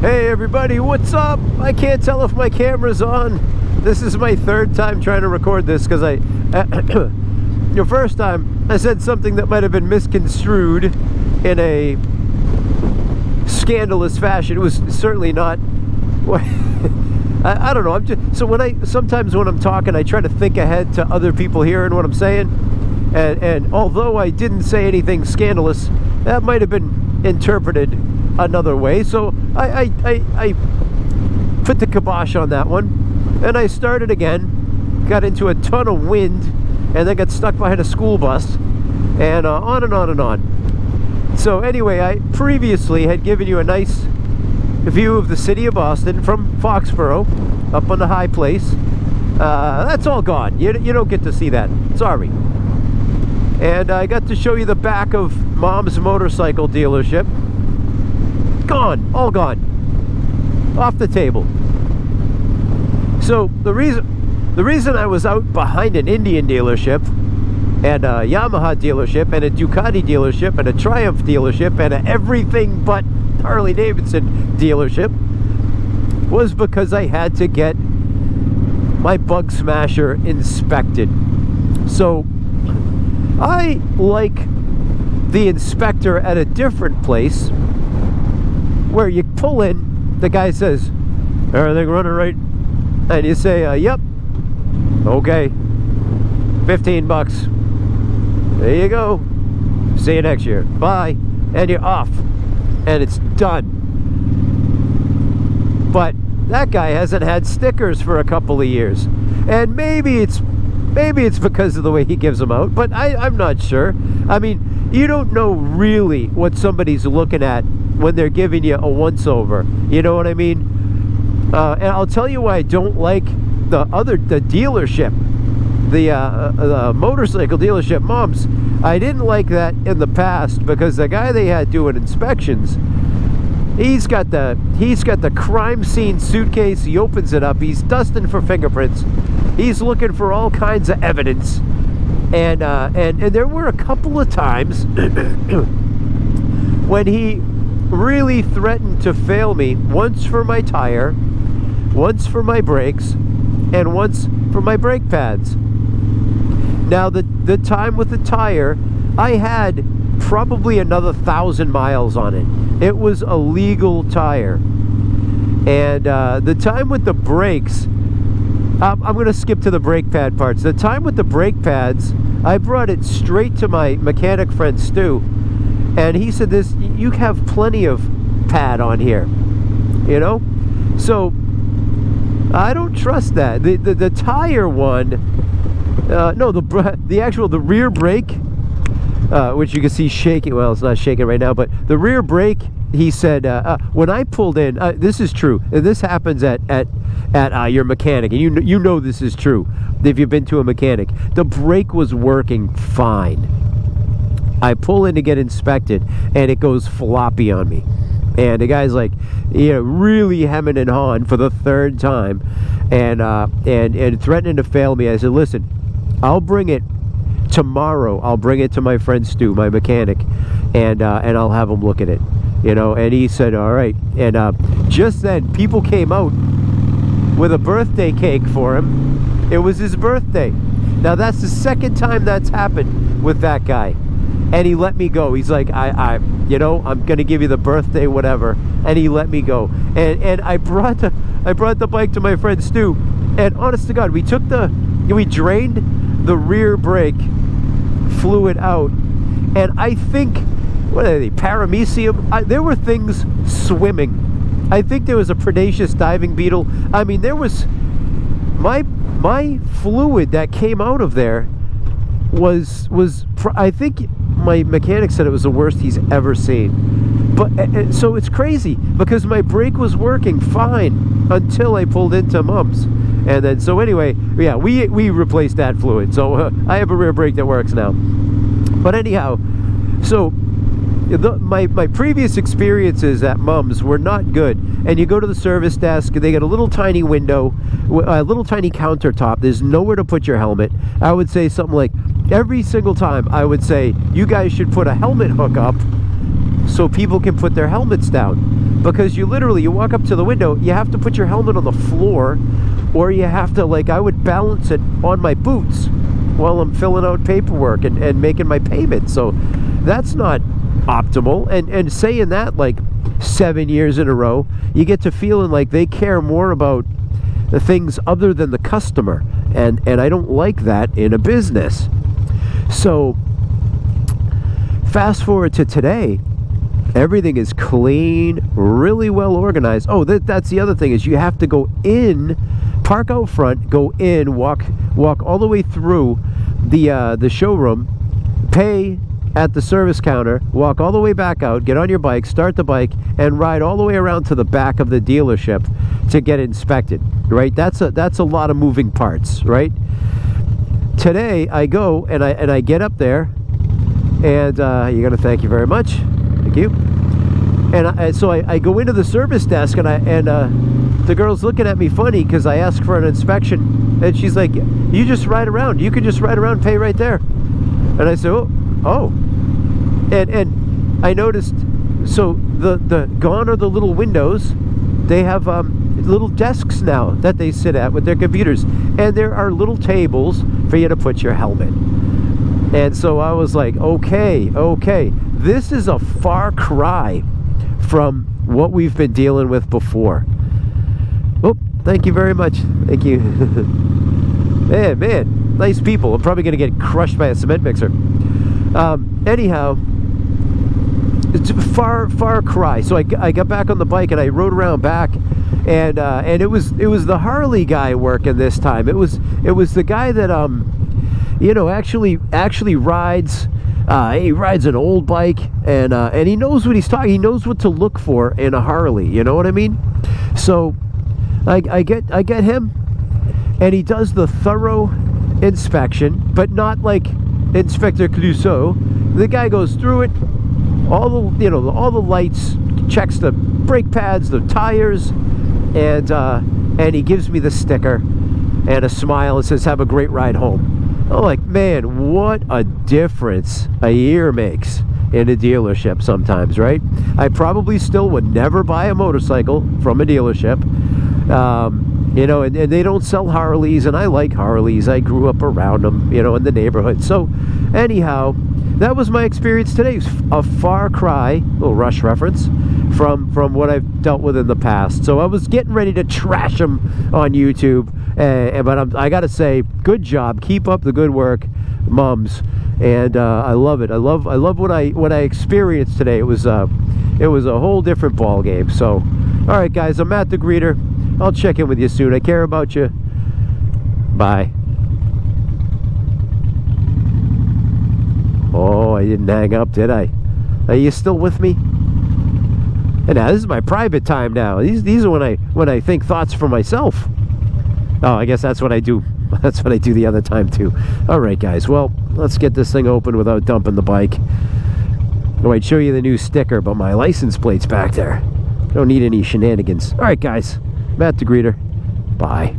Hey everybody, what's up? I can't tell if my camera's on. This is my third time trying to record this because the first time I said something that might have been misconstrued in a scandalous fashion. It was certainly not. I don't know. Sometimes when I'm talking, I try to think ahead to other people hearing what I'm saying. And although I didn't say anything scandalous, that might have been interpreted another way. So I put the kibosh on that one, and I started again, got into a ton of wind, and then got stuck behind a school bus, and on and on and on. So anyway, I previously had given you a nice view of the city of Boston from Foxboro, up on the high place. That's all gone. You don't get to see that. Sorry. And I got to show you the back of Mom's motorcycle dealership. Gone, all gone, off the table. So the reason I was out behind an Indian dealership and a Yamaha dealership and a Ducati dealership and a Triumph dealership and a everything but Harley Davidson dealership was because I had to get my bug smasher inspected. So I like the inspector at a different place, where you pull in, the guy says, everything running right? And you say, yep. Okay. $15. There you go. See you next year. Bye. And you're off. And it's done. But that guy hasn't had stickers for a couple of years. And maybe it's because of the way he gives them out, but I'm not sure. I mean, you don't know really what somebody's looking at when they're giving you a once-over. You know what I mean? And I'll tell you why I don't like the dealership, the motorcycle dealership, Mom's. I didn't like that in the past because the guy they had doing inspections, he's got the crime scene suitcase. He opens it up. He's dusting for fingerprints. He's looking for all kinds of evidence. And there were a couple of times when he really threatened to fail me, once for my tire, once for my brakes, and once for my brake pads. Now the time with the tire, I had probably another 1,000 miles on it. It was a legal tire. And the time with the brakes, I'm going to skip to the brake pad parts. The time with the brake pads, I brought it straight to my mechanic friend Stu, and he said, you have plenty of pad on here, you know? So I don't trust that. The tire one, no, the rear brake, which you can see shaking. Well, it's not shaking right now, but the rear brake, he said, when I pulled in, this is true, and this happens at your mechanic, and you know this is true if you've been to a mechanic. The brake was working fine. I pull in to get inspected, and it goes floppy on me. And the guy's like, really hemming and hawing for the third time, and threatening to fail me. I said, listen, I'll bring it tomorrow. I'll bring it to my friend Stu, my mechanic, and I'll have him look at it. And he said, all right. And just then, people came out with a birthday cake for him. It was his birthday. Now, that's the second time that's happened with that guy. And he let me go. He's like, I'm going to give you the birthday whatever. And he let me go. And I brought the bike to my friend Stu. And honest to God, we drained the rear brake fluid out. And I think, what are they, paramecium? There were things swimming. I think there was a predaceous diving beetle. I mean, there was, my fluid that came out of there was I think my mechanic said it was the worst he's ever seen. But so it's crazy because my brake was working fine until I pulled into Mom's. And then, so anyway, yeah, we replaced that fluid. So I have a rear brake that works now. But anyhow, so my previous experiences at Mom's were not good. And you go to the service desk, they get a little tiny window, a little tiny countertop. There's nowhere to put your helmet. I would say something like, every single time I would say, you guys should put a helmet hook up so people can put their helmets down. Because you walk up to the window, you have to put your helmet on the floor, or you have to, like, I would balance it on my boots while I'm filling out paperwork and making my payment. So that's not optimal. And saying that, like, 7 years in a row, you get to feeling like they care more about the things other than the customer. And I don't like that in a business. So fast forward to today, everything is clean, really well organized. Oh, that's the other thing, is you have to go in, park out front, go in, walk all the way through the showroom, pay at the service counter, walk all the way back out, get on your bike, start the bike, and ride all the way around to the back of the dealership to get inspected, right? That's a lot of moving parts, right? Today I go and I get up there, and you're gonna thank you very much, thank you. And so I go into the service desk, and the girl's looking at me funny because I asked for an inspection, and she's like, "You just ride around. You can just ride around, pay right there." And I said, "Oh," and I noticed. So the gone are the little windows. They have little desks now that they sit at with their computers, and there are little tables for you to put your helmet. And so I was like, okay, this is a far cry from what we've been dealing with before. Oh, thank you very much. Thank you. man, nice people. I'm probably going to get crushed by a cement mixer. Anyhow, it's a far cry. So I got back on the bike and I rode around back, and it was the Harley guy working this time. It was the guy that actually rides. He rides an old bike, and he knows what he's talking. He knows what to look for in a Harley. You know what I mean? So I get him, and he does the thorough inspection, but not like Inspector Clouseau. The guy goes through it, all the lights, checks the brake pads, the tires, and he gives me the sticker and a smile and says, "Have a great ride home." I'm like, man, what a difference a year makes in a dealership sometimes, right? I probably still would never buy a motorcycle from a dealership. And they don't sell Harleys, and I like Harleys. I grew up around them, in the neighborhood. So anyhow, that was my experience today. It was a far cry, little Rush reference, from what I've dealt with in the past. So I was getting ready to trash them on YouTube, but I gotta say, good job. Keep up the good work, mums. And I love it. I love what I experienced today. It was a whole different ball game. So, all right, guys, I'm Matt the Greeter. I'll check in with you soon. I care about you. Bye. Oh, I didn't hang up, did I? Are you still with me? And now this is my private time now. These are when I think thoughts for myself. Oh, I guess that's what I do. That's what I do the other time too. All right, guys. Well, let's get this thing open without dumping the bike. Oh, I'd show you the new sticker, but my license plate's back there. Don't need any shenanigans. All right, guys. Matt the Greeter. Bye.